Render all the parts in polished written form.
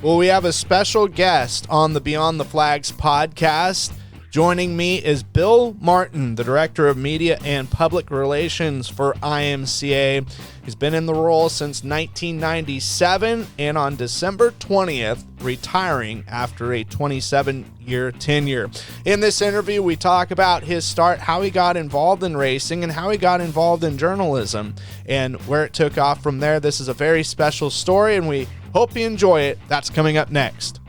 Well, we have a special guest on the Beyond the Flags podcast. Joining me is Bill Martin, the Director of Media and Public Relations for IMCA. He's been in the role since 1997 and on December 20th, retiring after a 27-year tenure. In this interview, we talk about his start, how he got involved in racing, and how he got involved in journalism, and where it took off from there. This is a very special story, and we hope you enjoy it. That's coming up next.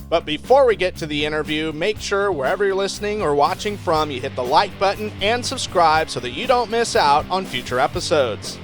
But before we get to the interview, make sure wherever you're listening or watching from, you hit the like button and subscribe so that you don't miss out on future episodes.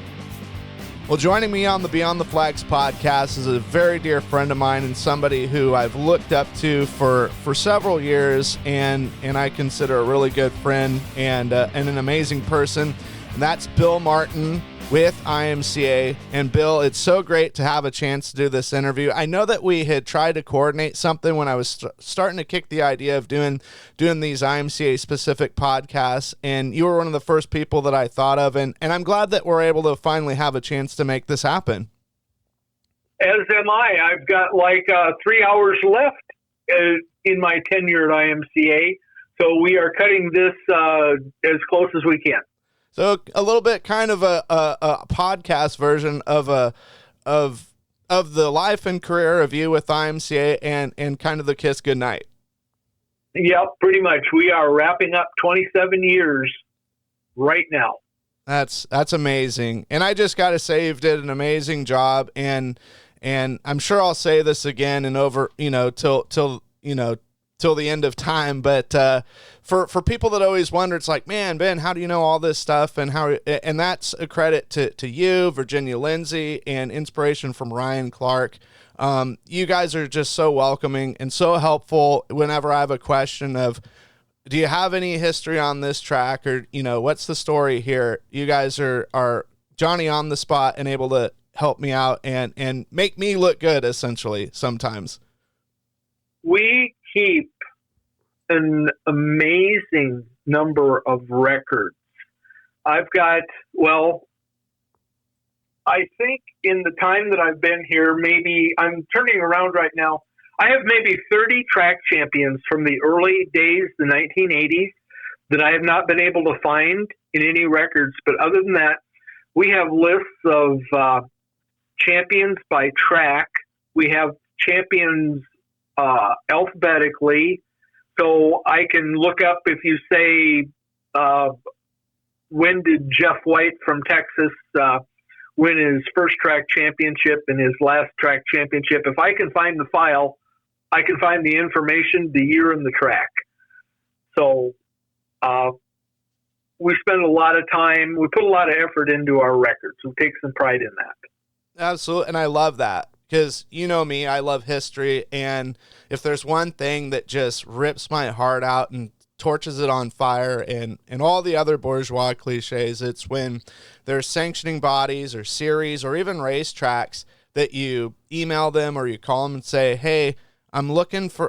Well, joining me on the Beyond the Flags podcast is a very dear friend of mine and somebody who I've looked up to for several years, and I consider a really good friend and an amazing person, and that's Bill Martin with IMCA. And Bill, it's so great to have a chance to do this interview. I know that we had tried to coordinate something when I was starting to kick the idea of doing these IMCA specific podcasts, and you were one of the first people that I thought of, and I'm glad that we're able to finally have a chance to make this happen. As am I. I've got like 3 hours left in my tenure at IMCA, so we are cutting this as close as we can. So a little bit kind of a podcast version of the life and career of you with IMCA and kind of the kiss goodnight. Yep, pretty much. We are wrapping up 27 years right now. That's amazing. And I just got to say, you did an amazing job, and I'm sure I'll say this again and over, till the end of time. But for people that always wonder, it's like, man, Ben, how do you know all this stuff? And that's a credit to you, Virginia Lindsay, and inspiration from Ryan Clark. You guys are just so welcoming and so helpful whenever I have a question of, do you have any history on this track, or, what's the story here? You guys are Johnny on the spot and able to help me out and make me look good, essentially, sometimes. We keep an amazing number of records. I've got, I think in the time that I've been here, maybe I'm turning around right now, I have maybe 30 track champions from the early days, the 1980s, that I have not been able to find in any records. But other than that, we have lists of champions by track. We have champions alphabetically. So I can look up, if you say, when did Jeff White from Texas win his first track championship and his last track championship. If I can find the file, I can find the information, the year, and the track. So we spend a lot of time, we put a lot of effort into our records. We take some pride in that. Absolutely, and I love that. Because you know me, I love history, and if there's one thing that just rips my heart out and torches it on fire and all the other bourgeois cliches, it's when there's sanctioning bodies or series or even racetracks that you email them or you call them and say, hey, I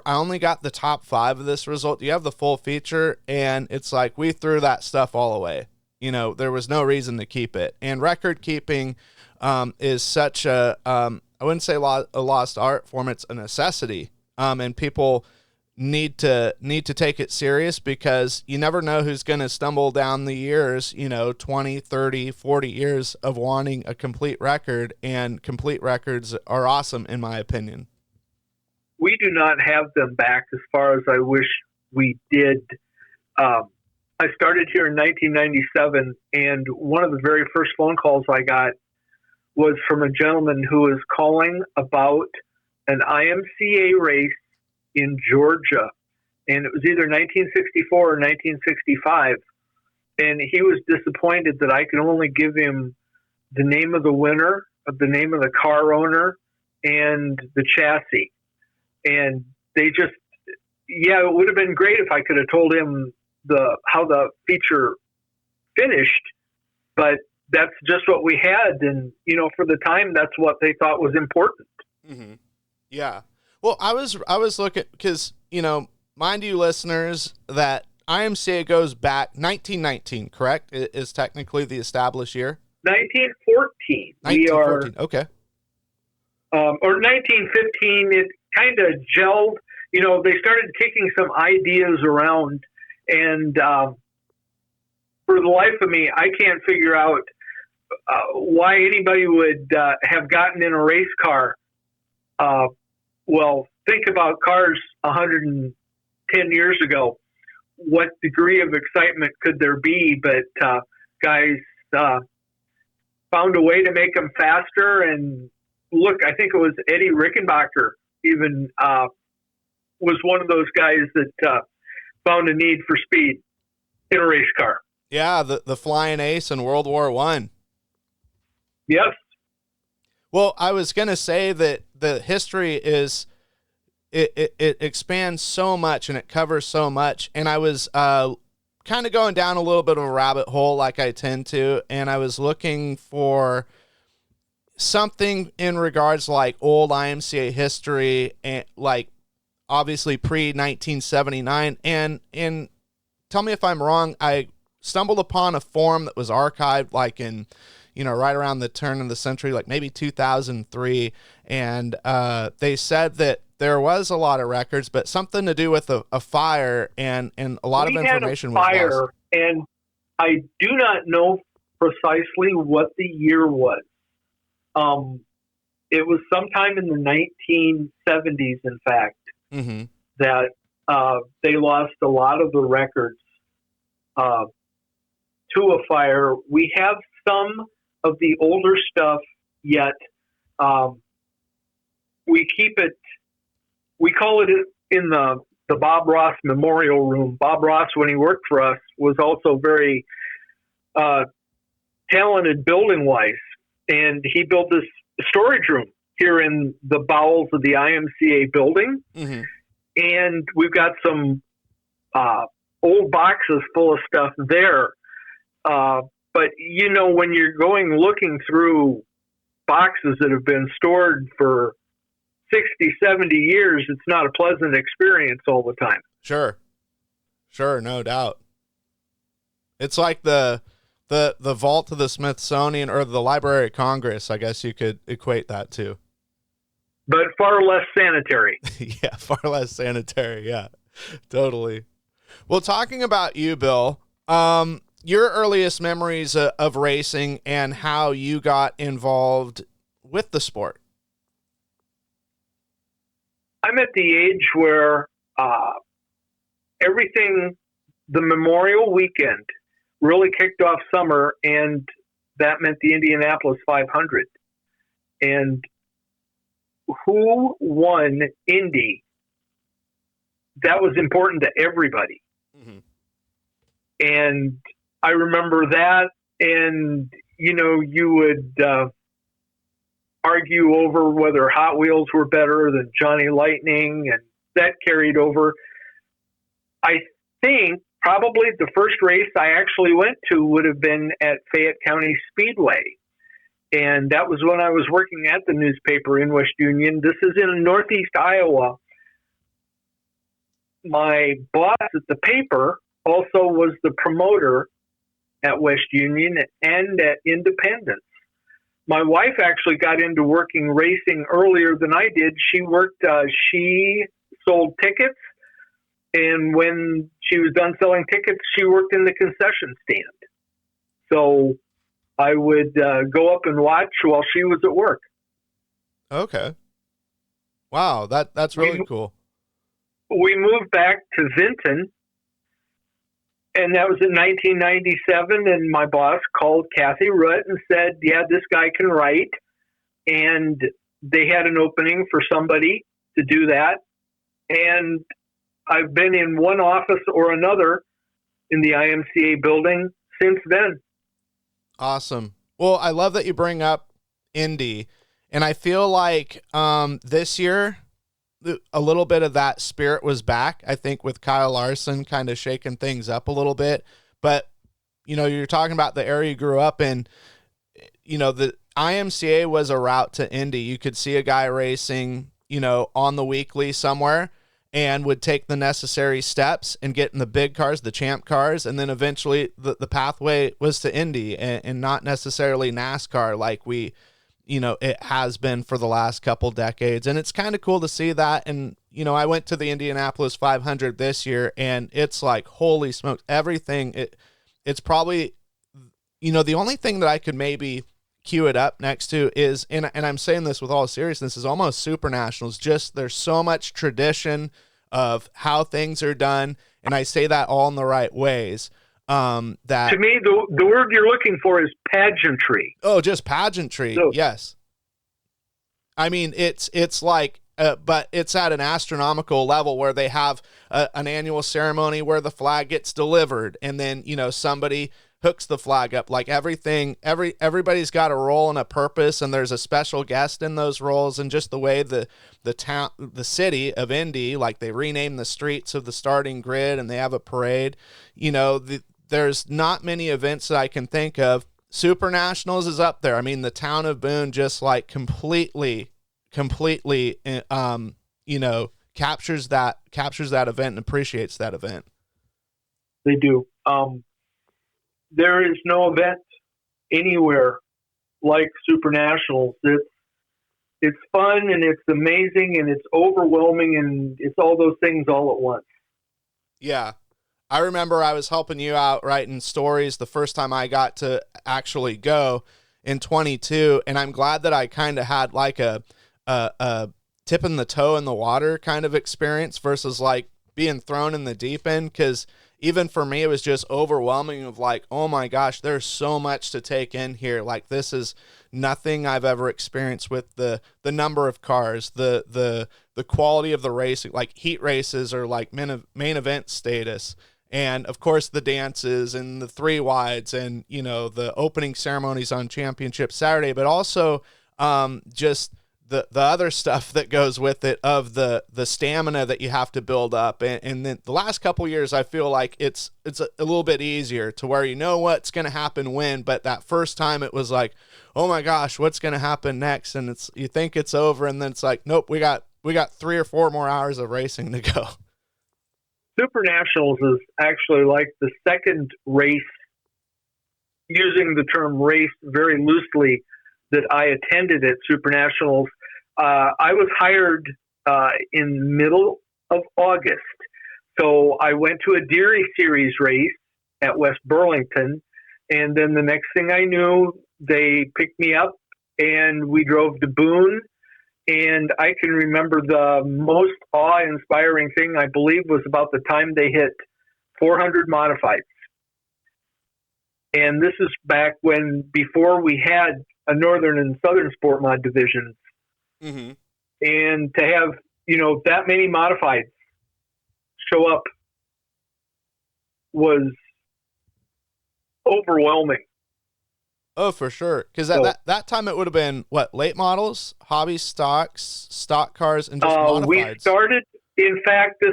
only got the top 5 of this result. Do you have the full feature? And it's like, we threw that stuff all away. There was no reason to keep it. And record keeping is such I wouldn't say a lost art form. It's a necessity. And people need to take it serious, because you never know who's going to stumble down the years, 20, 30, 40 years of wanting a complete record, and complete records are awesome, in my opinion. We do not have them back as far as I wish we did. I started here in 1997, and one of the very first phone calls I got was from a gentleman who was calling about an IMCA race in Georgia. And it was either 1964 or 1965. And he was disappointed that I could only give him the name of the winner, the name of the car owner, and the chassis. And they just, it would have been great if I could have told him how the feature finished, but that's just what we had. And, for the time, that's what they thought was important. Mm-hmm. Yeah. Well, I was looking, because, mind you, listeners, that IMCA goes back 1919, correct? Is technically the established year? 1914. 1914. Okay. or 1915, it kind of gelled. You know, they started kicking some ideas around, and for the life of me, I can't figure out why anybody would have gotten in a race car. Well, think about cars 110 years ago. What degree of excitement could there be? But guys found a way to make them faster. And look, I think it was Eddie Rickenbacker even was one of those guys that found a need for speed in a race car. Yeah, the flying ace in World War I. Yes. Well, I was going to say that the history is, it expands so much and it covers so much. And I was kind of going down a little bit of a rabbit hole like I tend to, and I was looking for something in regards like old IMCA history and like obviously pre-1979. And tell me if I'm wrong, I stumbled upon a form that was archived like in, right around the turn of the century, like maybe 2003. And they said that there was a lot of records, but something to do with a fire and a lot of information was lost. And I do not know precisely what the year was. It was sometime in the 1970s, in fact, that they lost a lot of the records to a fire. We have some of the older stuff yet. We keep it, we call it in the Bob Ross Memorial Room. Bob Ross, when he worked for us, was also very talented building-wise. And he built this storage room here in the bowels of the IMCA building. And we've got some old boxes full of stuff there. But, when you're going looking through boxes that have been stored for 60, 70 years, it's not a pleasant experience all the time. Sure, no doubt. It's like the vault of the Smithsonian or the Library of Congress, I guess you could equate that to. But far less sanitary. Yeah, far less sanitary, yeah, totally. Well, talking about you, Bill, your earliest memories of racing and how you got involved with the sport. I'm at the age where everything, the Memorial Weekend, really kicked off summer, and that meant the Indianapolis 500. And who won Indy? That was important to everybody. And I remember that, and, you would argue over whether Hot Wheels were better than Johnny Lightning, and that carried over. I think probably the first race I actually went to would have been at Fayette County Speedway. And that was when I was working at the newspaper in West Union. This is in Northeast Iowa. My boss at the paper also was the promoter at West Union and at Independence. My wife actually got into working racing earlier than I did. She sold tickets, and when she was done selling tickets, she worked in the concession stand. So I would go up and watch while she was at work. Okay. Wow, that's really cool. We moved back to Vinton, and that was in 1997, and my boss called Kathy Rutt and said, yeah, this guy can write, and they had an opening for somebody to do that. And I've been in one office or another in the IMCA building since then. Awesome. Well, I love that you bring up Indy, and I feel like this year a little bit of that spirit was back, I think, with Kyle Larson kind of shaking things up a little bit. But, you're talking about the area you grew up in, the IMCA was a route to Indy. You could see a guy racing, on the weekly somewhere and would take the necessary steps and get in the big cars, the champ cars. And then eventually the pathway was to Indy and not necessarily NASCAR like we it has been for the last couple decades. And it's kind of cool to see that. And, I went to the Indianapolis 500 this year, and it's like, holy smokes, everything. It's probably, the only thing that I could maybe cue it up next to is, and I'm saying this with all seriousness, is almost Super Nationals. Just there's so much tradition of how things are done. And I say that all in the right ways. That to me, the word you're looking for is pageantry. Oh, just pageantry. So, yes. I mean, it's like, but it's at an astronomical level where they have an annual ceremony where the flag gets delivered, and then somebody hooks the flag up. Like everybody's got a role and a purpose, and there's a special guest in those roles. And just the way the city of Indy, like they rename the streets of the starting grid, and they have a parade. There's not many events that I can think of. Super Nationals is up there. I mean, the town of Boone just like completely, captures that event and appreciates that event. They do. There is no event anywhere like Super Nationals. It's fun, and it's amazing, and it's overwhelming, and it's all those things all at once. Yeah. I remember I was helping you out writing stories the first time I got to actually go in 22, and I'm glad that I kind of had like a tipping the toe in the water kind of experience versus like being thrown in the deep end, because even for me, it was just overwhelming of like, oh my gosh, there's so much to take in here. Like, this is nothing I've ever experienced with the number of cars, the quality of the racing. Like, heat races are like main event status. And of course the dances and the 3 wides and, the opening ceremonies on Championship Saturday, but also just the other stuff that goes with it, of the stamina that you have to build up. And then the last couple years, I feel like it's a little bit easier to where what's going to happen when, but that first time it was like, oh my gosh, what's going to happen next? And you think it's over, and then it's like, nope, we got 3 or 4 more hours of racing to go. Super Nationals is actually like the second race, using the term race very loosely, that I attended at Super Nationals. I was hired in middle of August. So I went to a Deary Series race at West Burlington, and then the next thing I knew, they picked me up and we drove to Boone. And I can remember the most awe-inspiring thing, I believe, was about the time they hit 400 modifieds. And this is back before we had a Northern and Southern Sport Mod divisions. Mm-hmm. And to have, that many modifieds show up was overwhelming. Oh, for sure. Because that time it would have been, late models, hobby stocks, stock cars, and just modifieds? We started, in fact,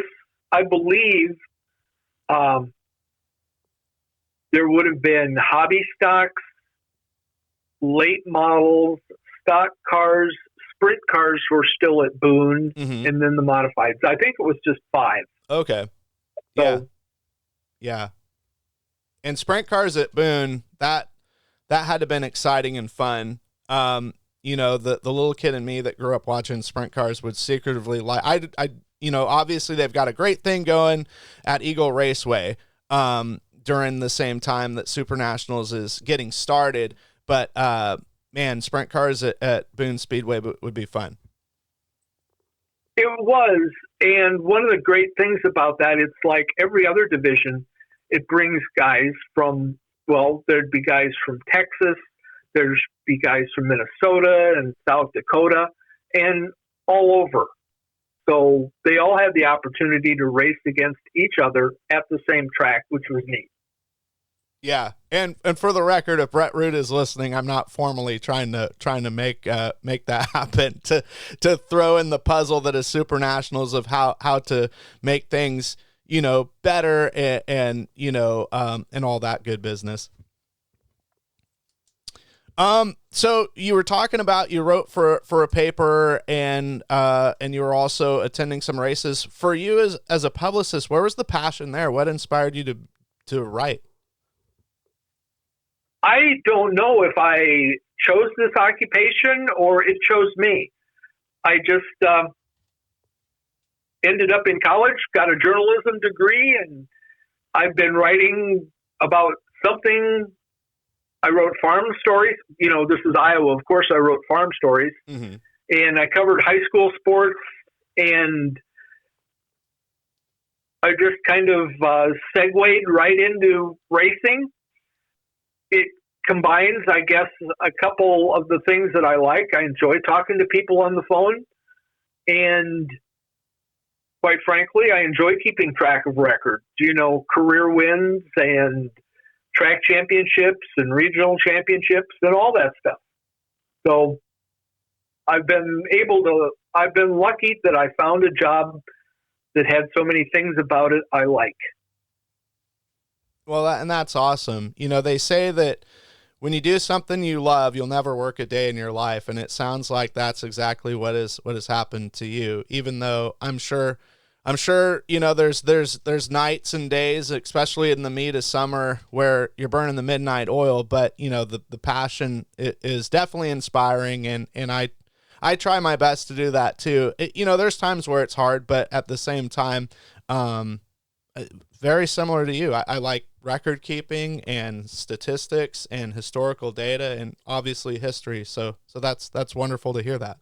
I believe, there would have been hobby stocks, late models, stock cars, sprint cars were still at Boone, mm-hmm. and then the modifieds. I think it was just 5. Okay. So, yeah. And sprint cars at Boone, that had to have been exciting and fun. The little kid in me that grew up watching sprint cars would secretively like, obviously they've got a great thing going at Eagle Raceway during the same time that Super Nationals is getting started. But, sprint cars at Boone Speedway would be fun. It was. And one of the great things about that, it's like every other division, it brings guys from, there'd be guys from Texas, there'd be guys from Minnesota and South Dakota, and all over. So they all had the opportunity to race against each other at the same track, which was neat. Yeah, and for the record, if Brett Root is listening, I'm not formally trying to make that happen, to throw in the puzzle that is Super Nationals of how to make things better and all that good business. So you were talking about, you wrote for a paper and you were also attending some races. For you as a publicist, where was the passion there? What inspired you to write? I don't know if I chose this occupation or it chose me. I just ended up in college, got a journalism degree, and I've been writing about something. I wrote farm stories. This is Iowa. Of course, I wrote farm stories. Mm-hmm. And I covered high school sports, and I just kind of segued right into racing. It combines, I guess, a couple of the things that I like. I enjoy talking to people on the phone, and quite frankly, I enjoy keeping track of records, career wins and track championships and regional championships and all that stuff. So I've been lucky that I found a job that had so many things about it I like. Well, and that's awesome. They say that when you do something you love, you'll never work a day in your life. And it sounds like that's exactly what has happened to you, even though I'm sure, there's nights and days, especially in the meat of summer, where you're burning the midnight oil, but the passion is definitely inspiring. And I try my best to do that too. There's times where it's hard, but at the same time, very similar to you. I like record keeping and statistics and historical data and obviously history. So that's wonderful to hear that.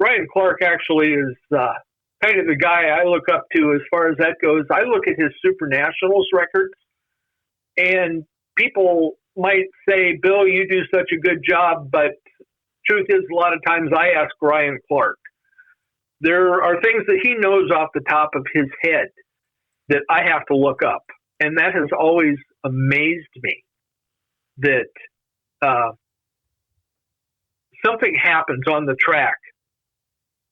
Ryan Clark actually is kind of the guy I look up to as far as that goes. I look at his Super Nationals records, and people might say, Bill, you do such a good job, but truth is, a lot of times I ask Ryan Clark. There are things that he knows off the top of his head that I have to look up. And that has always amazed me, that something happens on the track.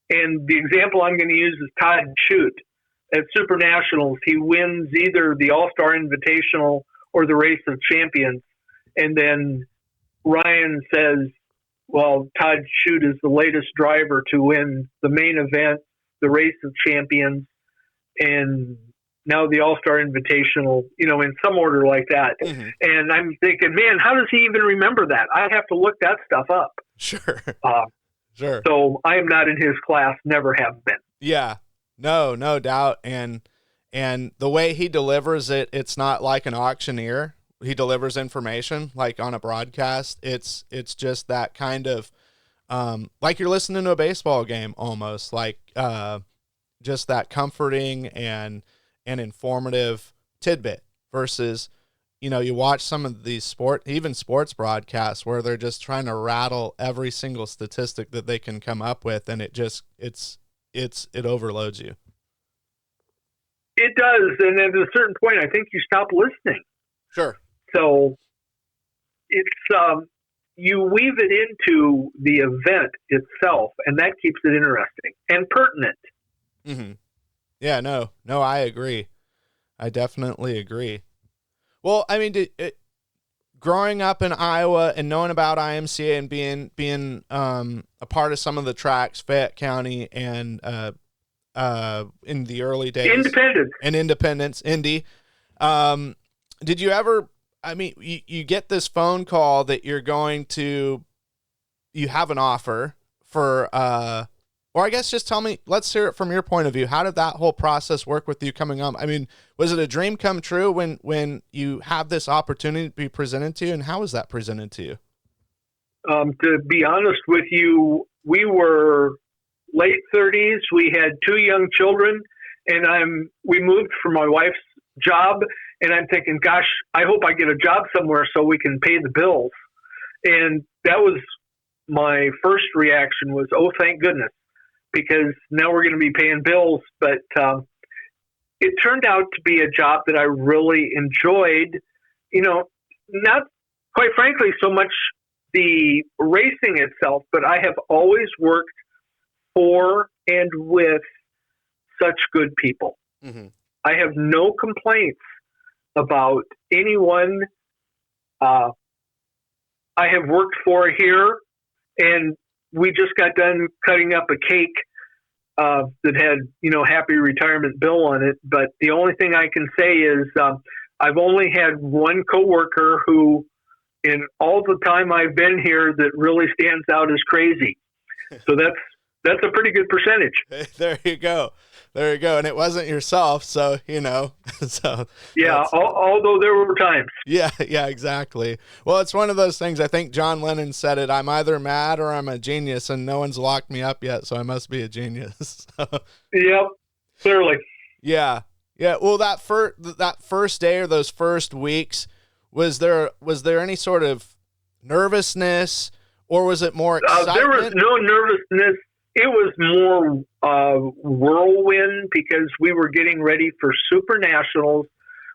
And the example I'm going to use is Todd Chute. At Super Nationals, he wins either the All-Star Invitational or the Race of Champions. And then Ryan says, well, Todd Chute is the latest driver to win the main event, the Race of Champions, and now the All-Star Invitational, in some order like that. Mm-hmm. And I'm thinking, man, how does he even remember that? I have to look that stuff up. Sure. Sure. So I am not in his class, never have been. Yeah, no doubt. And the way he delivers it, it's not like an auctioneer. He delivers information like on a broadcast. It's just that kind of, like you're listening to a baseball game almost, like just that comforting and informative tidbit versus, you watch some of these sports broadcasts where they're just trying to rattle every single statistic that they can come up with. And it overloads you. It does. And at a certain point, I think you stop listening. Sure. So it's, you weave it into the event itself, and that keeps it interesting and pertinent. Mm-hmm. Yeah, no, I agree. I definitely agree. Well, I mean, growing up in Iowa and knowing about IMCA and being a part of some of the tracks, Fayette County and in the early days, Independence, Indy. Did you ever? I mean, you get this phone call that you have an offer for, or I guess just tell me, let's hear it from your point of view. How did that whole process work with you coming up? I mean, was it a dream come true when you have this opportunity to be presented to you, and how was that presented to you? To be honest with you, we were late 30s. We had 2 young children, and we moved from my wife's job. And I'm thinking, gosh, I hope I get a job somewhere so we can pay the bills. And that was my first reaction was, oh, thank goodness, because now we're going to be paying bills. But it turned out to be a job that I really enjoyed, not quite frankly so much the racing itself, but I have always worked for and with such good people. Mm-hmm. I have no complaints about anyone I have worked for here, and we just got done cutting up a cake that had, happy retirement Bill on it. But the only thing I can say is I've only had one coworker who, in all the time I've been here, that really stands out as crazy. So that's a pretty good percentage. There you go. There you go. And it wasn't yourself. So, so yeah, although there were times. Yeah, exactly. Well, it's one of those things. I think John Lennon said it. I'm either mad or I'm a genius, and no one's locked me up yet. So I must be a genius. Yep. Clearly. Yeah. Yeah. Well, that first day or those first weeks, was there any sort of nervousness, or was it more excitement? There was no nervousness. It was more whirlwind because we were getting ready for Super Nationals.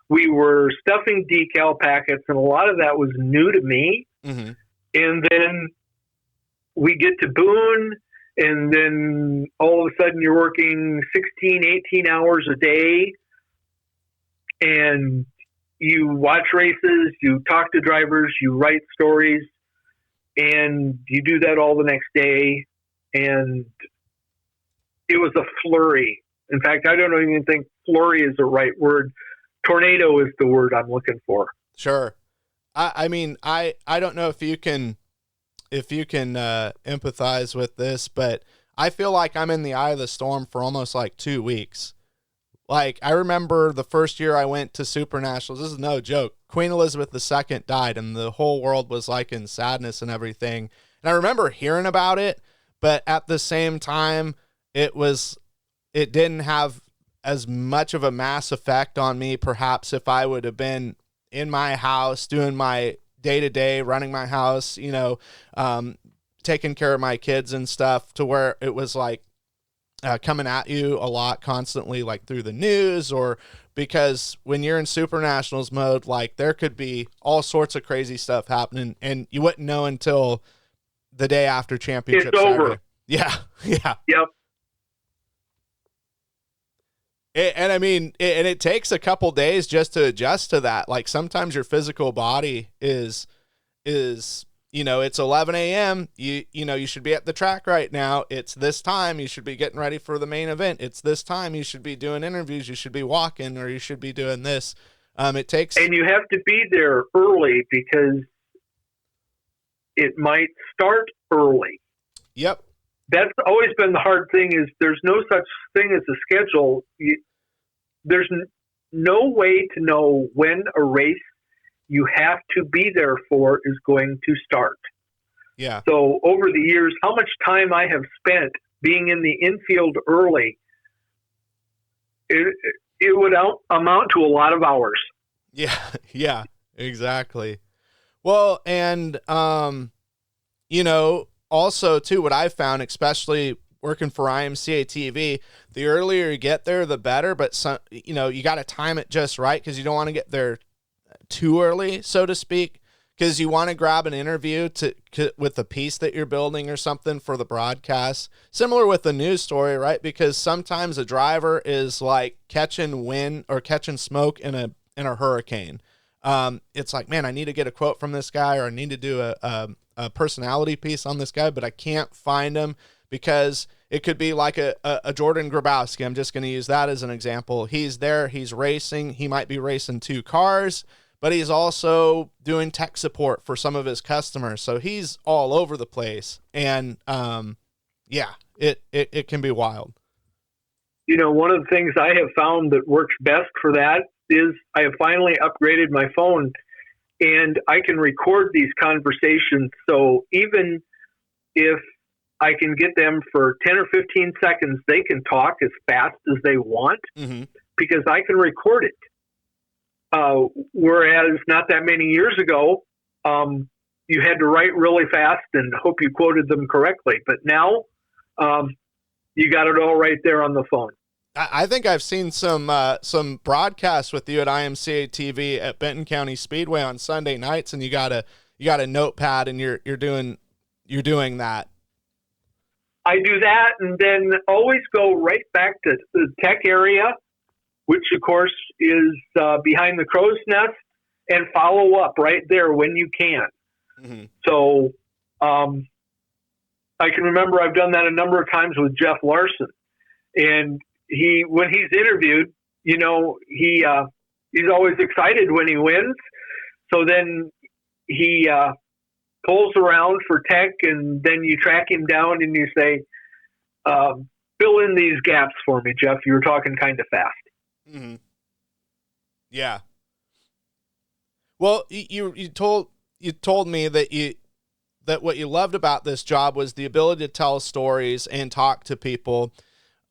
We were stuffing decal packets, and a lot of that was new to me. Mm-hmm. And then we get to Boone, and then all of a sudden you're working 16, 18 hours a day, and you watch races, you talk to drivers, you write stories, and you do that all the next day. And it was a flurry. In fact, I don't even think flurry is the right word. Tornado is the word I'm looking for. Sure. I mean, I don't know if you can empathize with this, but I feel like I'm in the eye of the storm for almost like 2 weeks. Like, I remember the first year I went to Super Nationals. This is no joke. Queen Elizabeth II died, and the whole world was like in sadness and everything. And I remember hearing about it, but at the same time, it didn't have as much of a mass effect on me, perhaps, if I would have been in my house doing my day-to-day, running my house, taking care of my kids and stuff, to where it was like coming at you a lot constantly, like through the news, or because when you're in Super Nationals mode, like there could be all sorts of crazy stuff happening, and you wouldn't know until the day after championship. It's over. Saturday. Yeah. Yep. And I mean, it takes a couple days just to adjust to that. Like sometimes your physical body is, it's 11 a.m. You should be at the track right now. It's this time. You should be getting ready for the main event. It's this time. You should be doing interviews. You should be walking, or you should be doing this. It takes, and you have to be there early because it might start early. Yep. That's always been the hard thing, is there's no such thing as a schedule. There's no way to know when a race you have to be there for is going to start. Yeah. So over the years, how much time I have spent being in the infield early, it would amount to a lot of hours. Yeah, exactly. Well, and, also, too, what I've found, especially working for IMCA TV, the earlier you get there, the better. But, you got to time it just right, because you don't want to get there too early, so to speak, because you want to grab an interview with the piece that you're building or something for the broadcast. Similar with the news story, right? Because sometimes a driver is like catching wind or catching smoke in a hurricane. It's like, man, I need to get a quote from this guy, or I need to do a personality piece on this guy, but I can't find him because it could be like a Jordan Grabowski. I'm just going to use that as an example. He's there, he's racing, he might be racing 2 cars, but he's also doing tech support for some of his customers. So he's all over the place. And it can be wild. One of the things I have found that works best for that is I have finally upgraded my phone, and I can record these conversations. So even if I can get them for 10 or 15 seconds, they can talk as fast as they want, mm-hmm. because I can record it. Whereas not that many years ago, you had to write really fast and hope you quoted them correctly. But now you got it all right there on the phone. I think I've seen some broadcasts with you at IMCA TV at Benton County Speedway on Sunday nights, and you got a notepad, and you're doing that. I do that, and then always go right back to the tech area, which of course is behind the crow's nest, and follow up right there when you can. Mm-hmm. So I can remember I've done that a number of times with Jeff Larson, and when he's interviewed, he he's always excited when he wins. So then he pulls around for tech, and then you track him down and you say, fill in these gaps for me, Jeff. You were talking kind of fast. Mm-hmm. Yeah. Well, you told me that what you loved about this job was the ability to tell stories and talk to people.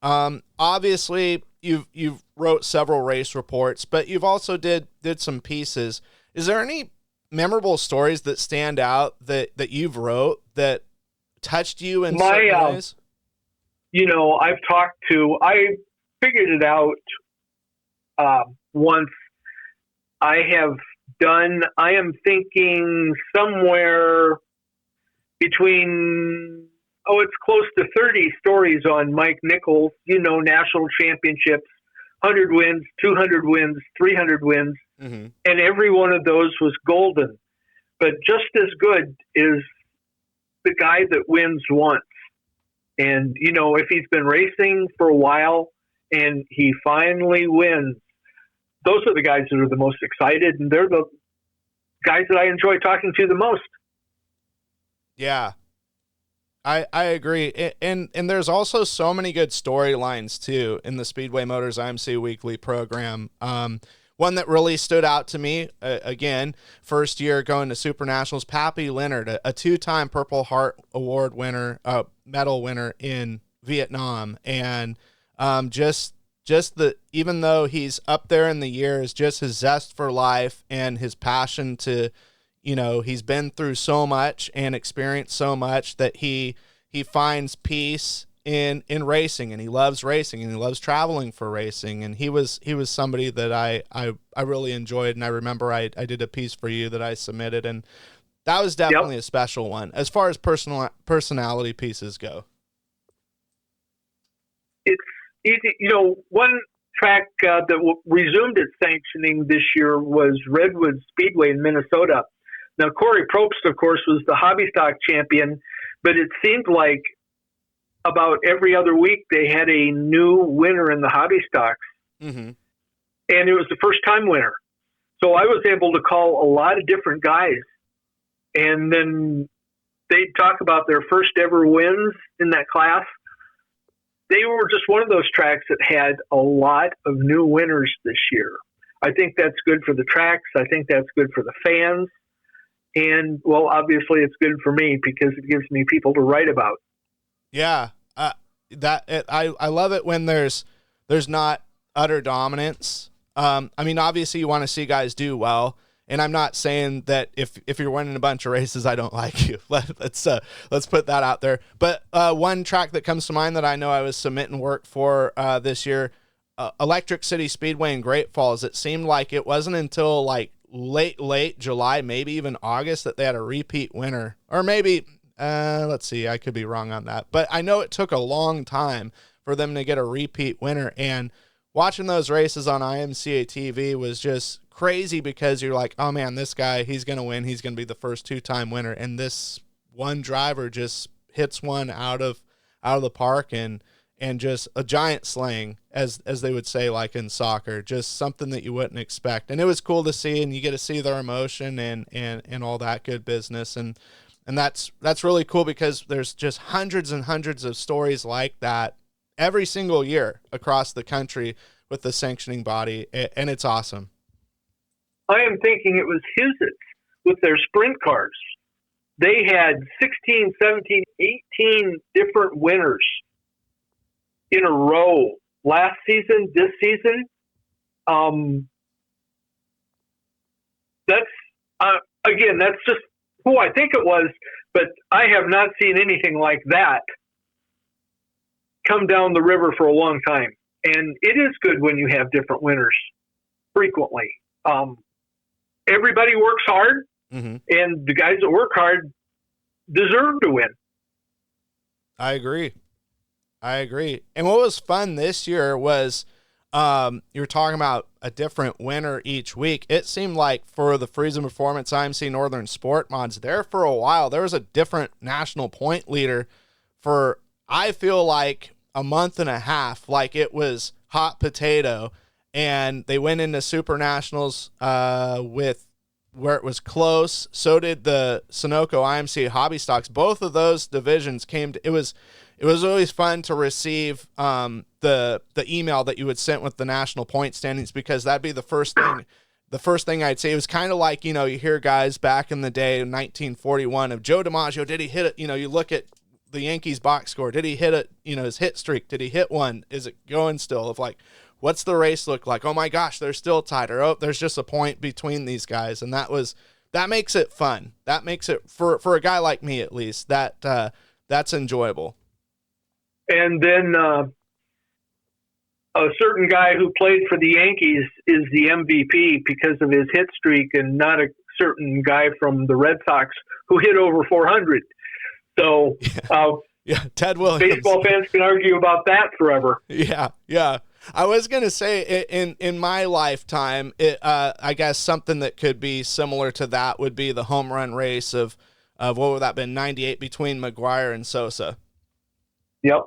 Obviously, you've wrote several race reports, but you've also did some pieces. Is there any memorable stories that stand out that you've wrote that touched you in certain ways? I figured it out once. I am thinking somewhere between, it's close to 30 stories on Mike Nichols, national championships, 100 wins, 200 wins, 300 wins. Mm-hmm. And every one of those was golden. But just as good is the guy that wins once. And, if he's been racing for a while and he finally wins, those are the guys that are the most excited, and they're the guys that I enjoy talking to the most. Yeah, I agree. And there's also so many good storylines too in the Speedway Motors IMCA weekly program. One that really stood out to me, again, first year going to Super Nationals, Pappy Leonard, a two-time Purple Heart Award winner, medal winner in Vietnam. And even though he's up there in the years, just his zest for life and his passion to, he's been through so much and experienced so much that he finds peace in racing, and he loves racing, and he loves traveling for racing. And he was somebody that I really enjoyed. And I remember I did a piece for you that I submitted, and that was definitely a special one as far as personality pieces go. It's easy. One track that resumed its sanctioning this year was Redwood Speedway in Minnesota. Now, Corey Probst, of course, was the hobby stock champion, but it seemed like about every other week they had a new winner in the hobby stocks. Mm-hmm. And it was the first-time winner. So I was able to call a lot of different guys, and then they'd talk about their first ever wins in that class. They were just one of those tracks that had a lot of new winners this year. I think that's good for the tracks. I think that's good for the fans. And, well, obviously it's good for me because it gives me people to write about. Yeah. I love it when there's not utter dominance. Obviously you want to see guys do well. And I'm not saying that if you're winning a bunch of races, I don't like you. Let's put that out there. But one track that comes to mind that I know I was submitting work for this year, Electric City Speedway in Great Falls. It seemed like it wasn't until like late July, maybe even August, that they had a repeat winner. Or maybe, let's see, I could be wrong on that. But I know it took a long time for them to get a repeat winner. And watching those races on IMCA TV was just crazy because you're like, oh man, this guy, he's going to win. He's going to be the first two-time winner. And this one driver just hits one out of the park and just a giant slaying, as they would say, like in soccer, just something that you wouldn't expect. And it was cool to see, and you get to see their emotion and all that good business. And that's really cool because there's just hundreds and hundreds of stories like that every single year across the country with the sanctioning body, and it's awesome. I am thinking it was Huset's with their sprint cars. They had 16, 17, 18 different winners in a row last season, this season. That's just who I think it was, but I have not seen anything like that come down the river for a long time. And it is good when you have different winners frequently. Everybody works hard, mm-hmm. and the guys that work hard deserve to win. I agree. And what was fun this year was you were talking about a different winner each week. It seemed like for the Friesen Performance IMC Northern Sport Mods, there for a while, there was a different national point leader for, I feel like, a month and a half. Like it was hot potato. and they went into Super Nationals with where it was close. So did the Sunoco IMCA Hobby Stocks. Both of those divisions came to, it was always fun to receive the email that you would send with the national point standings, because that'd be the first thing I'd say. It was kind of like, you hear guys back in the day in 1941 of Joe DiMaggio, did he hit it? You look at the Yankees box score. Did he hit it? His hit streak. Did he hit one? Is it going still? Of like, what's the race look like? Oh my gosh, they're still tied. Or, oh, there's just a point between these guys. And that makes it fun. That makes it, for a guy like me at least, that's enjoyable. And then a certain guy who played for the Yankees is the MVP because of his hit streak, and not a certain guy from the Red Sox who hit over 400. So, yeah, Ted Williams. Baseball fans can argue about that forever. Yeah. I was gonna say, in my lifetime, I guess something that could be similar to that would be the home run race of what would that been, 98 between McGuire and Sosa. Yep.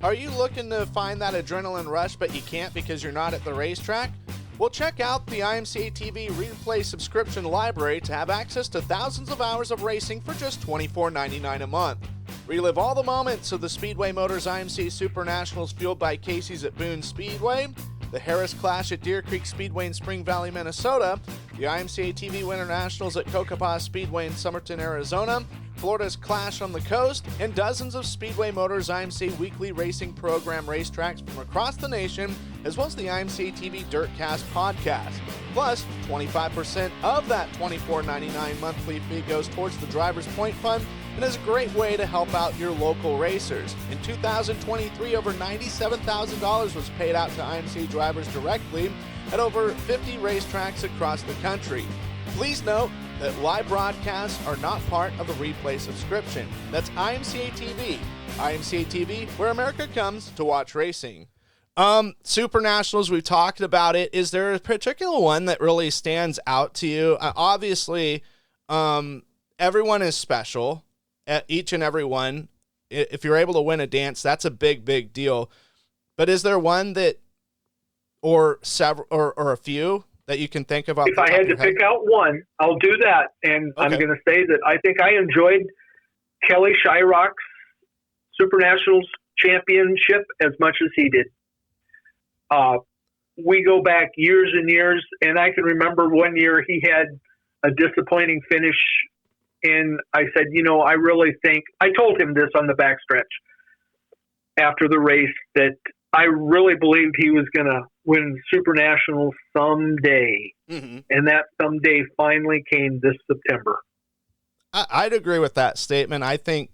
Are you looking to find that adrenaline rush, but you can't because you're not at the racetrack? Well, check out the IMCA TV Replay subscription library to have access to thousands of hours of racing for just $24.99 a month. Relive all the moments of the Speedway Motors IMCA Super Nationals fueled by Casey's at Boone Speedway, the Harris Clash at Deer Creek Speedway in Spring Valley, Minnesota, the IMCA TV Winter Nationals at Cocopah Speedway in Somerton, Arizona, Florida's Clash on the Coast, and dozens of Speedway Motors IMCA weekly racing program racetracks from across the nation, as well as the IMCA TV Dirtcast podcast. Plus, 25% of that $24.99 monthly fee goes towards the Driver's Point Fund and is a great way to help out your local racers. In 2023, over $97,000 was paid out to IMCA drivers directly at over 50 racetracks across the country. Please note that live broadcasts are not part of the replay subscription. That's IMCA TV. IMCA TV, where America comes to watch racing. Super Nationals, we've talked about it. Is there a particular one that really stands out to you? Obviously, everyone is special. Each and every one. If you're able to win a dance, that's a big, big deal. But is there one that, or several, or a few that you can think of? If I had to pick out one, I'll do that. And okay. I'm going to say that I think I enjoyed Kelly Shyrock's Super Nationals championship as much as he did. We go back years and years, and I can remember one year he had a disappointing finish, and I said, I really think, I told him this on the backstretch after the race, that I really believed he was going to win Super Nationals someday. Mm-hmm. And that someday finally came this September. I'd agree with that statement. I think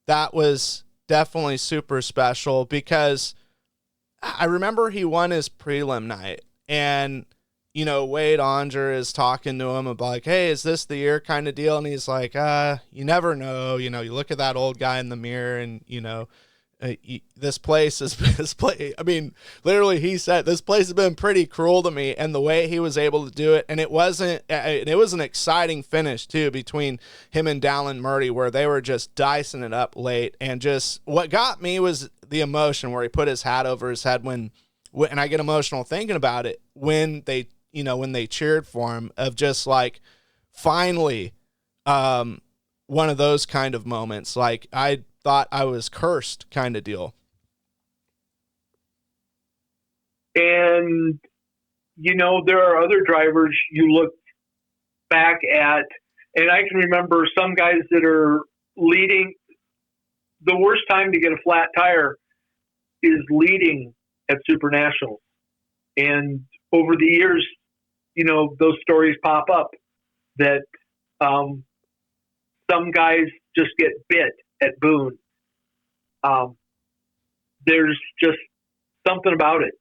that was definitely super special because I remember he won his prelim night, and Wade Onger is talking to him about like, hey, is this the year kind of deal? And he's like, you never know. You look at that old guy in the mirror and, this place is this place. I mean, literally he said, this place has been pretty cruel to me, and the way he was able to do it. And it was an exciting finish too, between him and Dallin Murray, where they were just dicing it up late. And just what got me was the emotion where he put his hat over his head when I get emotional thinking about it, when they cheered for him, of just like, finally, one of those kind of moments. Like, I thought I was cursed kind of deal. And, there are other drivers you look back at, and I can remember some guys that are leading. The worst time to get a flat tire is leading at Super Nationals. And over the years, those stories pop up that some guys just get bit at Boone. There's just something about it.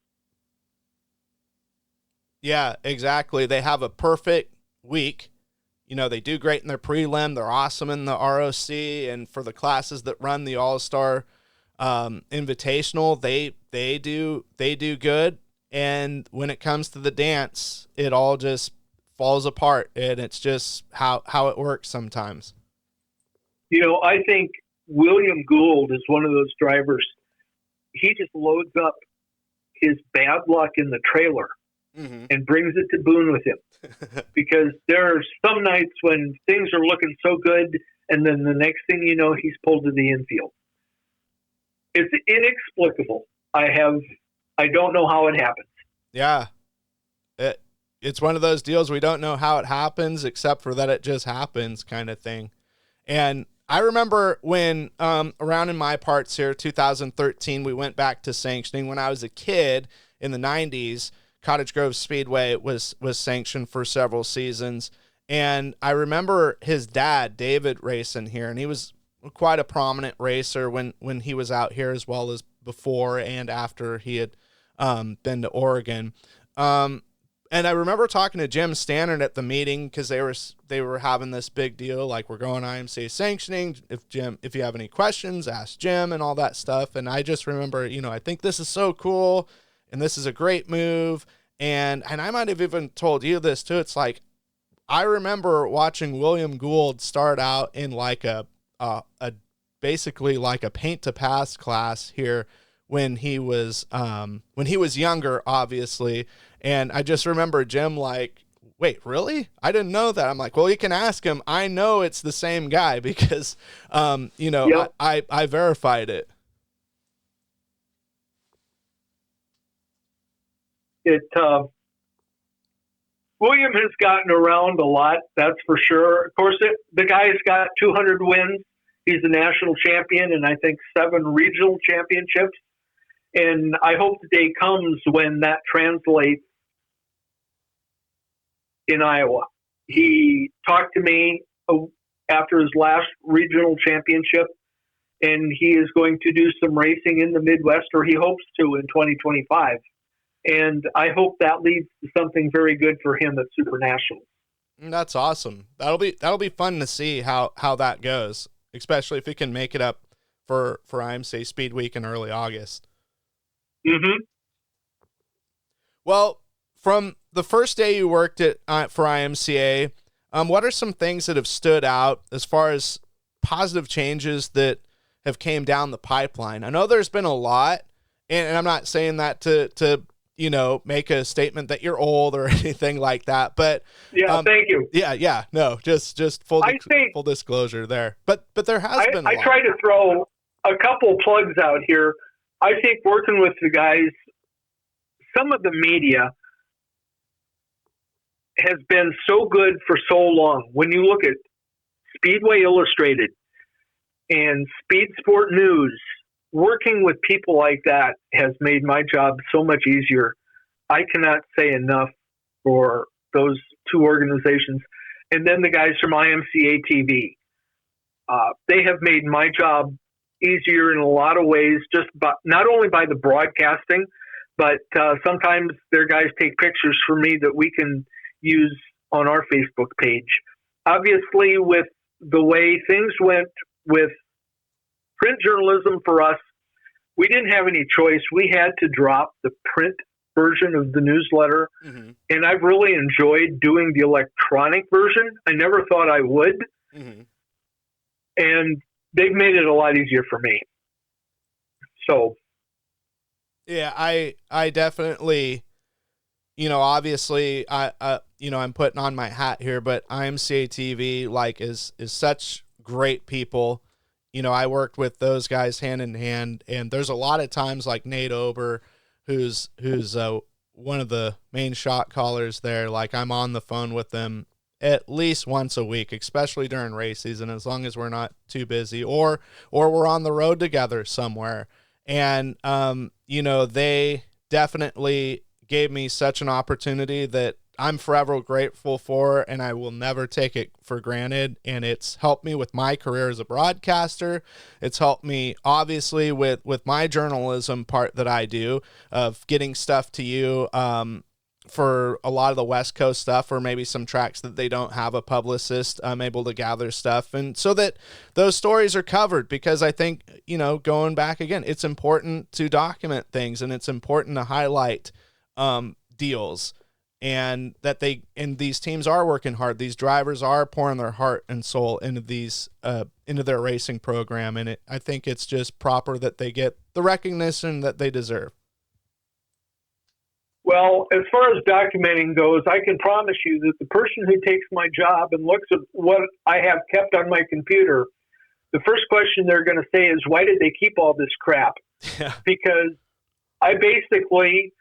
Yeah, exactly. They have a perfect week. They do great in their prelim. They're awesome in the ROC, and for the classes that run the All-Star Invitational, they do good. And when it comes to the dance, it all just falls apart, and it's just how it works sometimes. I think William Gould is one of those drivers. He just loads up his bad luck in the trailer and brings it to Boone with him. Because there are some nights when things are looking so good, and then the next thing you know, he's pulled to the infield. It's inexplicable. I don't know how it happens. Yeah. It's one of those deals we don't know how it happens, except for that it just happens kind of thing. And I remember when, around in my parts here, 2013, we went back to sanctioning. When I was a kid in the 90s, Cottage Grove Speedway was sanctioned for several seasons. And I remember his dad, David, racing here, and he was quite a prominent racer when he was out here, as well as before and after he had been to Oregon. And I remember talking to Jim Stannard at the meeting, because they were having this big deal, like, we're going IMCA sanctioning. If you have any questions, ask Jim and all that stuff. And I just remember, I think this is so cool, and this is a great move. And I might have even told you this too. It's like, I remember watching William Gould start out in like a basically like a paint to pass class here when he was younger, obviously. And I just remember Jim like, wait, really? I didn't know that. I'm like, well, you can ask him. I know it's the same guy because, Yep. I verified it. William has gotten around a lot, that's for sure. Of course, the guy's got 200 wins. He's a national champion, and I think 7 regional championships. And I hope the day comes when that translates in Iowa. He talked to me after his last regional championship, and he is going to do some racing in the Midwest, or he hopes to, in 2025. And I hope that leads to something very good for him at Super Nationals. That's awesome. That'll be fun to see how that goes, especially if he can make it up for IMCA Speed Week in early August. Mm-hmm. Well, from the first day you worked for IMCA, what are some things that have stood out as far as positive changes that have came down the pipeline? I know there's been a lot, and I'm not saying that to make a statement that you're old or anything like that, but thank you. Yeah, no, just full disclosure there. But there has been a lot. I try to throw a couple plugs out here. I think working with the guys, some of the media has been so good for so long. When you look at Speedway Illustrated and Speed Sport News, working with people like that has made my job so much easier. I cannot say enough for those two organizations. And then the guys from IMCA TV. They have made my job easier in a lot of ways, not only by the broadcasting, but sometimes their guys take pictures for me that we can use on our Facebook page. Obviously, with the way things went with print journalism for us, we didn't have any choice. We had to drop the print version of the newsletter, and I've really enjoyed doing the electronic version. I never thought I would, and they've made it a lot easier for me. So, yeah, I definitely, obviously, I'm putting on my hat here, but IMCA TV is such great people. I worked with those guys hand in hand, and there's a lot of times like Nate Ober, who's one of the main shot callers there. Like, I'm on the phone with them at least once a week, especially during race season, as long as we're not too busy or we're on the road together somewhere. And, they definitely gave me such an opportunity that I'm forever grateful for, and I will never take it for granted. And it's helped me with my career as a broadcaster. It's helped me, obviously, with my journalism part that I do of getting stuff to you for a lot of the West Coast stuff, or maybe some tracks that they don't have a publicist. I'm able to gather stuff, and so that those stories are covered, because I think, going back again, it's important to document things, and it's important to highlight deals. And that these teams are working hard. These drivers are pouring their heart and soul into their racing program. And I think it's just proper that they get the recognition that they deserve. Well, as far as documenting goes, I can promise you that the person who takes my job and looks at what I have kept on my computer, the first question they're going to say is, why did they keep all this crap? Yeah. Because I basically,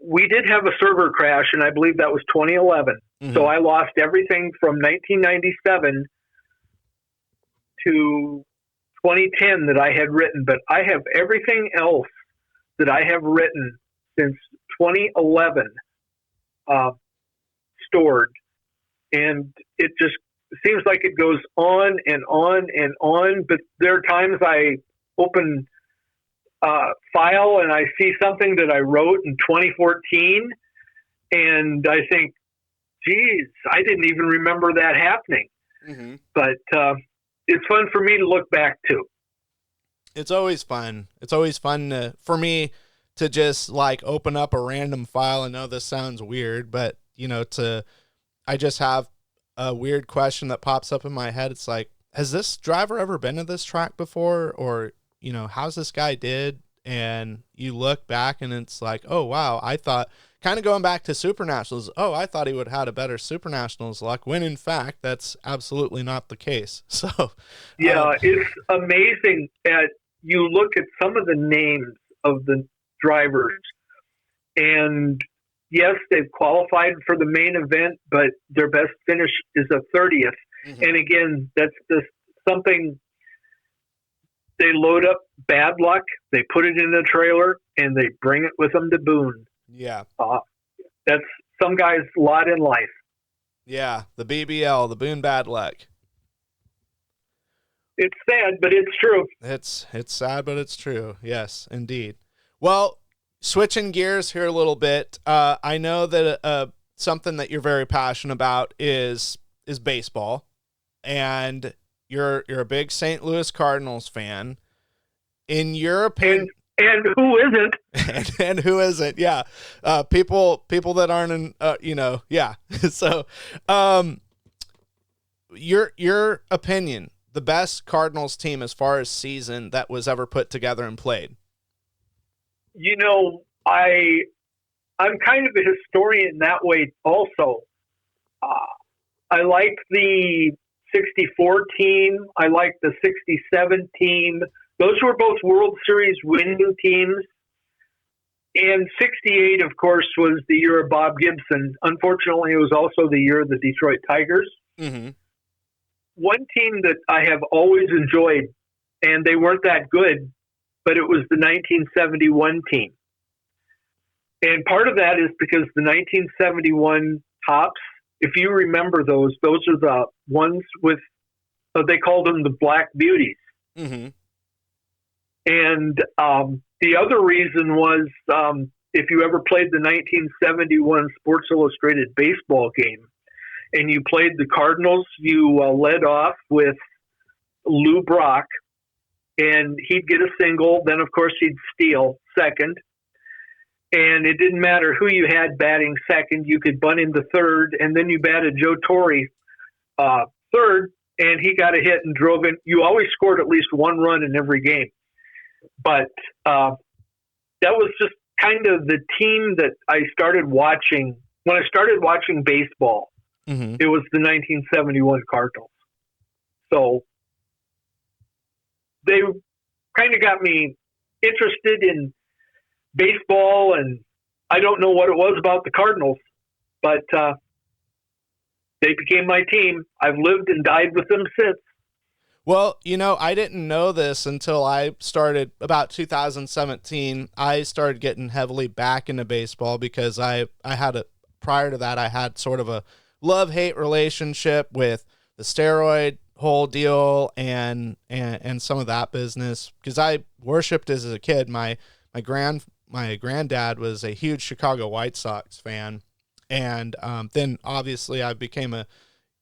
we did have a server crash, and I believe that was 2011. Mm-hmm. So I lost everything from 1997 to 2010 that I had written, but I have everything else that I have written since 2011 stored, and it just seems like it goes on and on and on. But there are times I open file and I see something that I wrote in 2014, and I think, geez, I didn't even remember that happening. Mm-hmm. But it's fun for me to look back to. It's always fun. It's always fun for me to just like open up a random file. I know this sounds weird, but I just have a weird question that pops up in my head. It's like, has this driver ever been to this track before? Or, how's this guy did? And you look back and it's like, oh, wow, I thought, kind of going back to Super Nationals, oh, I thought he would have had a better Super Nationals luck, when in fact, that's absolutely not the case. So, yeah, it's amazing that you look at some of the names of the drivers, and yes, they've qualified for the main event, but their best finish is a 30th. Mm-hmm. And again, that's just something. They load up bad luck, they put it in a trailer, and they bring it with them to Boone. Yeah. That's some guy's lot in life. Yeah, the BBL, the Boone bad luck. It's sad, but it's true. It's sad, but it's true. Yes, indeed. Well, switching gears here a little bit, I know that something that you're very passionate about is baseball, and you're a big St. Louis Cardinals fan. In your opinion, and who isn't? and who isn't? Yeah, people that aren't in, yeah. So, your opinion, the best Cardinals team as far as season that was ever put together and played. I'm kind of a historian that way also. I like the 64 team. I like the 67 team. Those were both World Series winning teams. And 68, of course, was the year of Bob Gibson. Unfortunately, it was also the year of the Detroit Tigers. Mm-hmm. One team that I have always enjoyed, and they weren't that good, but it was the 1971 team. And part of that is because the 1971 Tops, if you remember those are the ones with, they called them the Black Beauties. Mm-hmm. And the other reason was if you ever played the 1971 Sports Illustrated baseball game and you played the Cardinals, you led off with Lou Brock, and he'd get a single. Then, of course, he'd steal second. And it didn't matter who you had batting second. You could bunt into third, and then you batted Joe Torre third, and he got a hit and drove in. You always scored at least one run in every game. But that was just kind of the team that I started watching. When I started watching baseball, mm-hmm. It was the 1971 Cardinals. So they kind of got me interested in baseball, and I don't know what it was about the Cardinals, but they became my team. I've lived and died with them since. Well, I didn't know this until I started about 2017. I started getting heavily back into baseball because I had prior to that, I had sort of a love-hate relationship with the steroid whole deal and some of that business, because I worshipped as a kid. My granddad was a huge Chicago White Sox fan, and then obviously I became a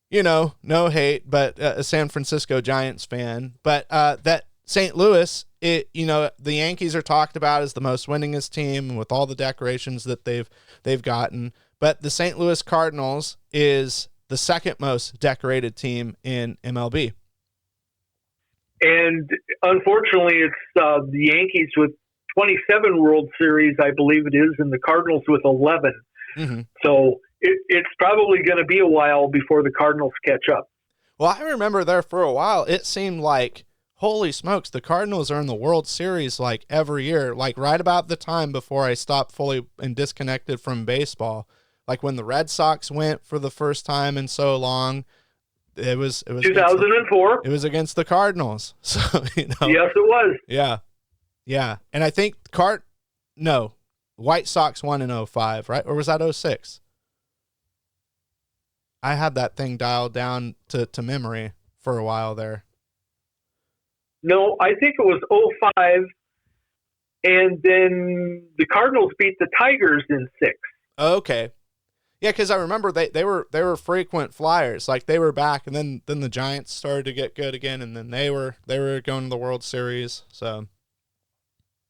no hate, but a San Francisco Giants fan. But that St. Louis, the Yankees are talked about as the most winningest team with all the decorations that they've gotten. But the St. Louis Cardinals is the second most decorated team in MLB. And unfortunately, it's the Yankees with 27 World Series, I believe it is, and the Cardinals with 11. Mm-hmm. So it's probably going to be a while before the Cardinals catch up. Well, I remember there for a while, it seemed like, holy smokes, the Cardinals are in the World Series like every year, like right about the time before I stopped fully and disconnected from baseball. Like when the Red Sox went for the first time in so long, it was 2004. It was against the Cardinals. So, you know. Yes, it was. Yeah. Yeah. And I think White Sox won in 05, right? Or was that 06? I had that thing dialed down to memory for a while there. No, I think it was 05, and then the Cardinals beat the Tigers in 6. Okay. Yeah, because I remember they were frequent flyers. Like they were back, and then the Giants started to get good again, and then they were going to the World Series. So,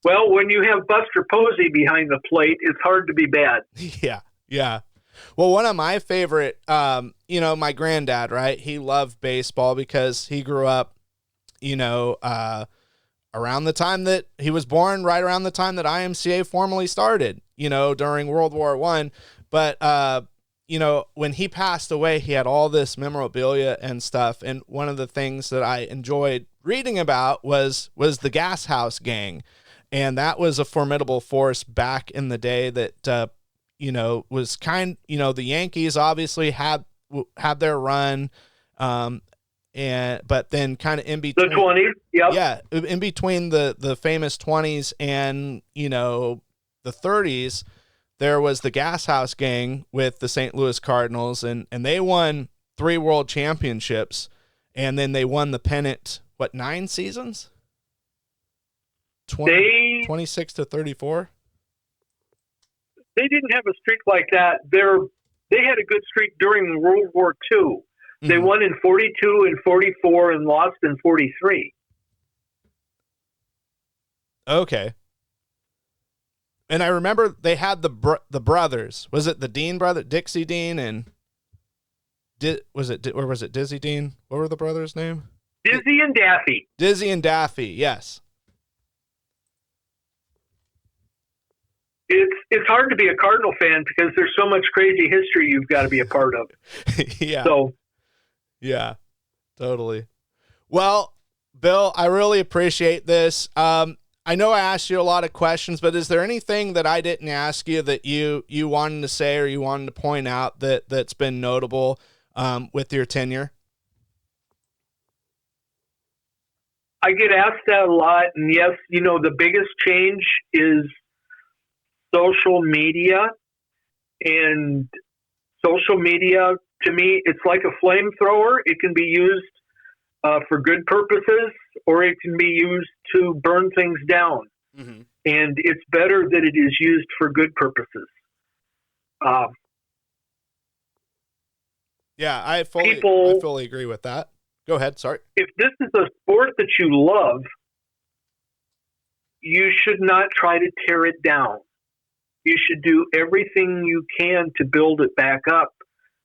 well, when you have Buster Posey behind the plate, it's hard to be bad. Yeah, yeah. Well, one of my favorite, my granddad, right? He loved baseball because he grew up, around the time that he was born, right around the time that IMCA formally started, during World War I. But, when he passed away, he had all this memorabilia and stuff. And one of the things that I enjoyed reading about was the Gas House Gang. And that was a formidable force back in the day that, was the Yankees obviously had their run. But then kind of in between the 20s, yep. Yeah, in between the famous 20s and, the 30s, there was the Gas House Gang with the St. Louis Cardinals, and they won 3 world championships, and then they won the pennant, 9 seasons? 26 to 34? They didn't have a streak like that. They had a good streak during World War II. Mm-hmm. They won in 42 and 44 and lost in 43. Okay. And I remember they had the brothers. Was it the Dean brother, Dixie Dean, and was it Dizzy Dean? What were the brothers' name? Dizzy and Daffy. Dizzy and Daffy, yes. It's hard to be a Cardinal fan because there's so much crazy history you've got to be a part of. Yeah. So. Yeah, totally. Well, Bill, I really appreciate this. I know I asked you a lot of questions, but is there anything that I didn't ask you that you wanted to say or you wanted to point out that's been notable with your tenure? I get asked that a lot, and yes, the biggest change is social media. And social media, to me, it's like a flamethrower. It can be used for good purposes, or it can be used to burn things down. Mm-hmm. And it's better that it is used for good purposes. Yeah, I fully agree with that. Go ahead. Sorry. If this is a sport that you love, you should not try to tear it down. You should do everything you can to build it back up,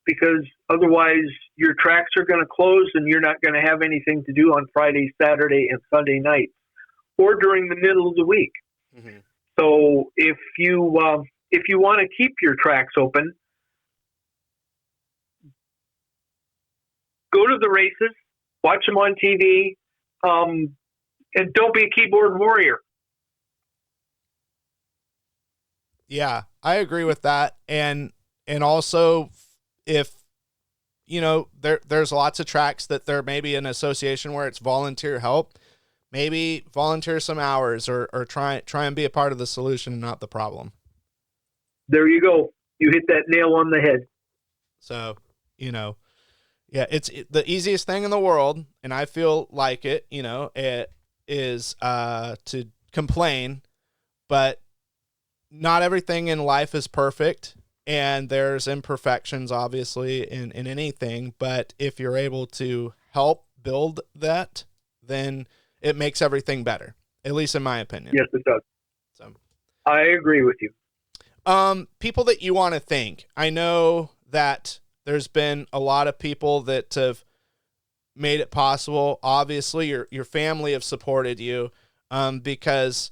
because otherwise your tracks are going to close and you're not going to have anything to do on Friday, Saturday, and Sunday nights, or during the middle of the week. Mm-hmm. So if you want to keep your tracks open, go to the races, watch them on TV, and don't be a keyboard warrior. Yeah, I agree with that. And also, if, there's lots of tracks that there may be an association where it's volunteer help, maybe volunteer some hours or try and be a part of the solution and not the problem. There you go. You hit that nail on the head. So, yeah, it's the easiest thing in the world. And I feel like it is to complain, but not everything in life is perfect, and there's imperfections, obviously, in anything. But if you're able to help build that, then it makes everything better, at least in my opinion. Yes, it does. So, I agree with you. People that you want to thank. I know that there's been a lot of people that have made it possible. Obviously, your family have supported you, because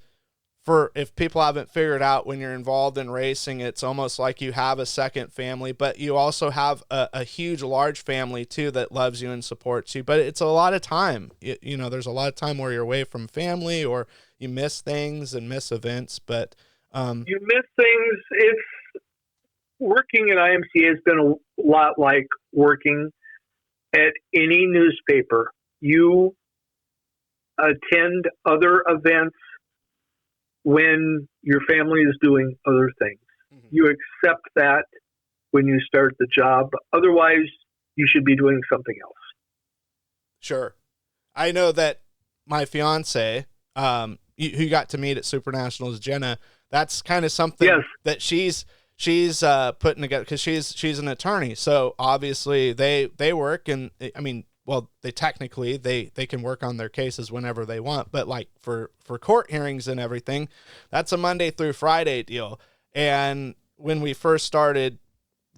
for if people haven't figured out, when you're involved in racing, it's almost like you have a second family, but you also have a huge, large family too that loves you and supports you. But it's a lot of time. You know, there's a lot of time where you're away from family or you miss things and miss events. But you miss things. It's working at IMCA has been a lot like working at any newspaper. You attend other events when your family is doing other things. Mm-hmm. You accept that when you start the job. Otherwise, you should be doing something else. Sure. I know that my fiance, who you got to meet at Super Nationals, Jenna, that's kind of something that she's putting together, because she's an attorney. So obviously they work, and I mean, well, they technically they can work on their cases whenever they want, but like for court hearings and everything, that's a Monday through Friday deal. And when we first started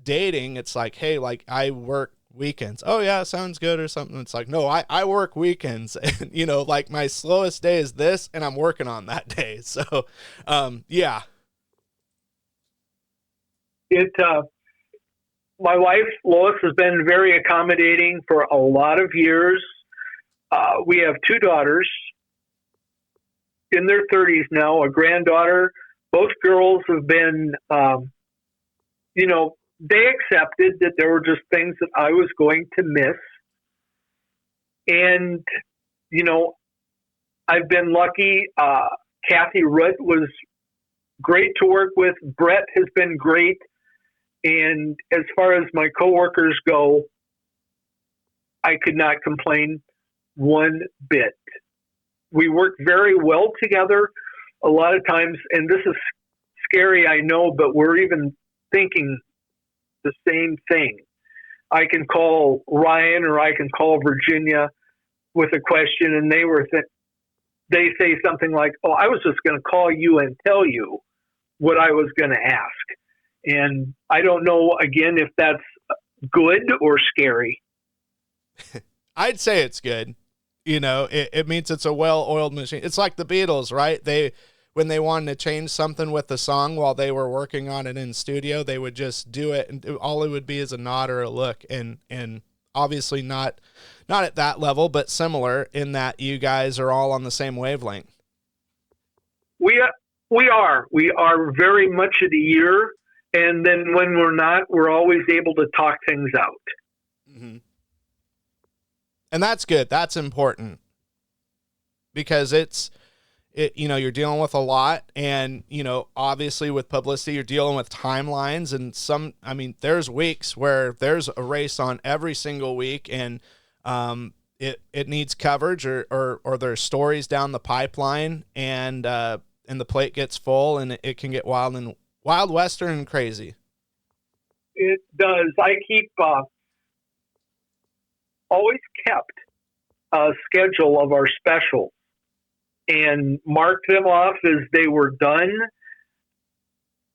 dating, it's like, hey, like, I work weekends. Oh yeah, sounds good, or something. It's like, no, I work weekends, and you know, like, my slowest day is this, and I'm working on that day. So yeah. My wife, Lois, has been very accommodating for a lot of years. We have two daughters in their 30s now, a granddaughter. Both girls have been, they accepted that there were just things that I was going to miss. And, I've been lucky. Kathy Root was great to work with. Brett has been great. And as far as my coworkers go, I could not complain one bit. We work very well together a lot of times, and this is scary, I know, but we're even thinking the same thing. I can call Ryan or I can call Virginia with a question, and they say something like, oh, I was just going to call you and tell you what I was going to ask. And I don't know, again, if that's good or scary. I'd say it's good. It means it's a well-oiled machine. It's like the Beatles, right? When they wanted to change something with the song while they were working on it in studio, they would just do it, and all it would be is a nod or a look. And obviously not at that level, but similar in that you guys are all on the same wavelength. We are very much at a year. And then when we're not, we're always able to talk things out. Mm-hmm. And that's good. That's important, because you're dealing with a lot, and, obviously with publicity, you're dealing with timelines, and there's weeks where there's a race on every single week, and it needs coverage, or there's stories down the pipeline, and the plate gets full, and it can get wild Western and crazy. It does. I always kept a schedule of our specials and marked them off as they were done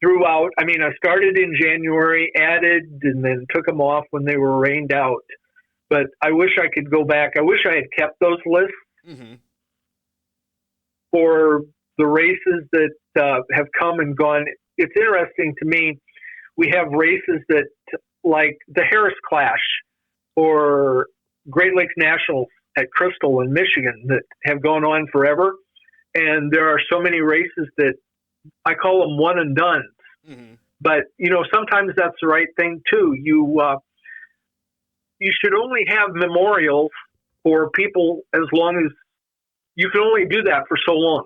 throughout. I started in January, added, and then took them off when they were rained out. But I wish I could go back. I wish I had kept those lists for the races that have come and gone. It's interesting to me. We have races that, like the Harris Clash or Great Lakes Nationals at Crystal in Michigan, that have gone on forever. And there are so many races that I call them one and done. Mm-hmm. But, sometimes that's the right thing too. You should only have memorials for people as long as you can only do that for so long.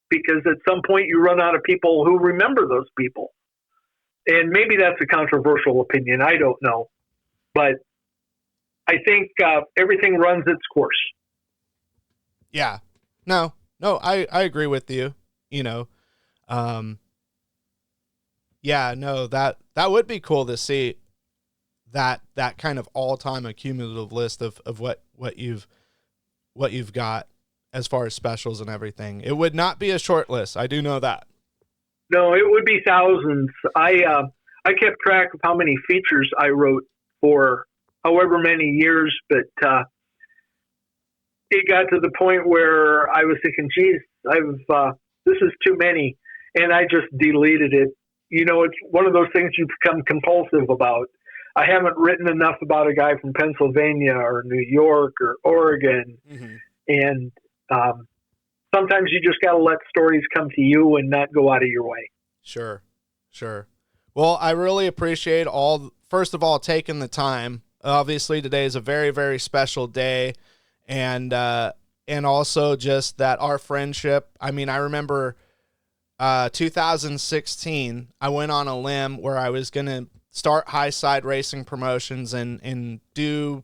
Because at some point you run out of people who remember those people. And maybe that's a controversial opinion. I don't know. But I think everything runs its course. Yeah. No, I agree with you. Yeah, no, that would be cool to see that kind of all-time accumulative list of what you've got as far as specials and everything. It would not be a short list. I do know that. No, it would be thousands. I kept track of how many features I wrote for however many years, but it got to the point where I was thinking, geez, this is too many. And I just deleted it. You know, it's one of those things you become compulsive about. I haven't written enough about a guy from Pennsylvania or New York or Oregon. Mm-hmm. And sometimes you just got to let stories come to you and not go out of your way. Sure. Well, I really appreciate first of all, taking the time. Obviously, today is a very, very special day. And also just that our friendship, I mean, I remember 2016, I went on a limb where I was going to start High Side Racing Promotions and do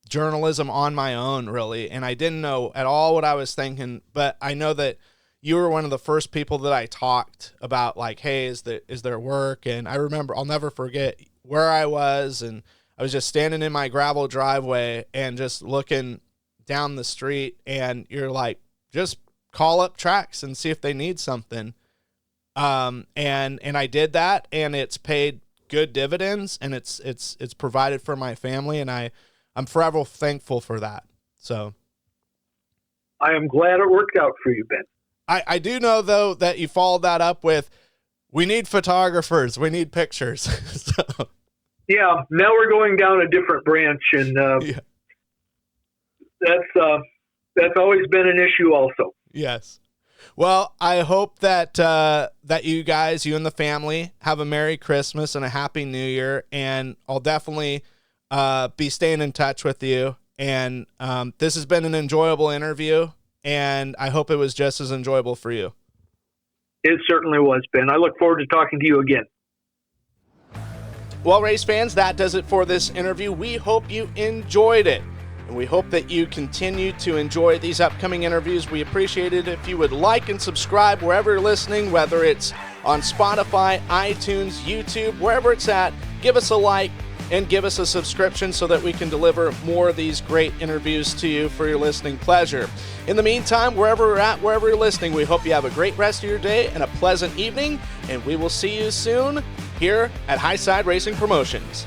journalism on my own, really. And I didn't know at all what I was thinking, but I know that you were one of the first people that I talked about, like, hey, is there work? And I remember, I'll never forget where I was, and I was just standing in my gravel driveway and just looking down the street, and you're like, just call up Tracks and see if they need something. And I did that, and it's paid good dividends, and it's provided for my family, and I'm forever thankful for that. So I am glad it worked out for you, Ben. I do know, though, that you followed that up with, we need photographers, we need pictures. So. Yeah, now we're going down a different branch, and yeah. That's always been an issue also. Yes. Well, I hope that that you guys, you and the family, have a Merry Christmas and a Happy New Year, and I'll definitely be staying in touch with you. And this has been an enjoyable interview, and I hope it was just as enjoyable for you. It certainly was, Ben. I look forward to talking to you again. Well, race fans, that does it for this interview. We hope you enjoyed it, and we hope that you continue to enjoy these upcoming interviews. We appreciate it if you would like and subscribe wherever you're listening, whether it's on Spotify, iTunes, YouTube, wherever it's at. Give us a like and give us a subscription so that we can deliver more of these great interviews to you for your listening pleasure. In the meantime, wherever we're at, wherever you're listening, we hope you have a great rest of your day and a pleasant evening, and we will see you soon here at High Side Racing Promotions.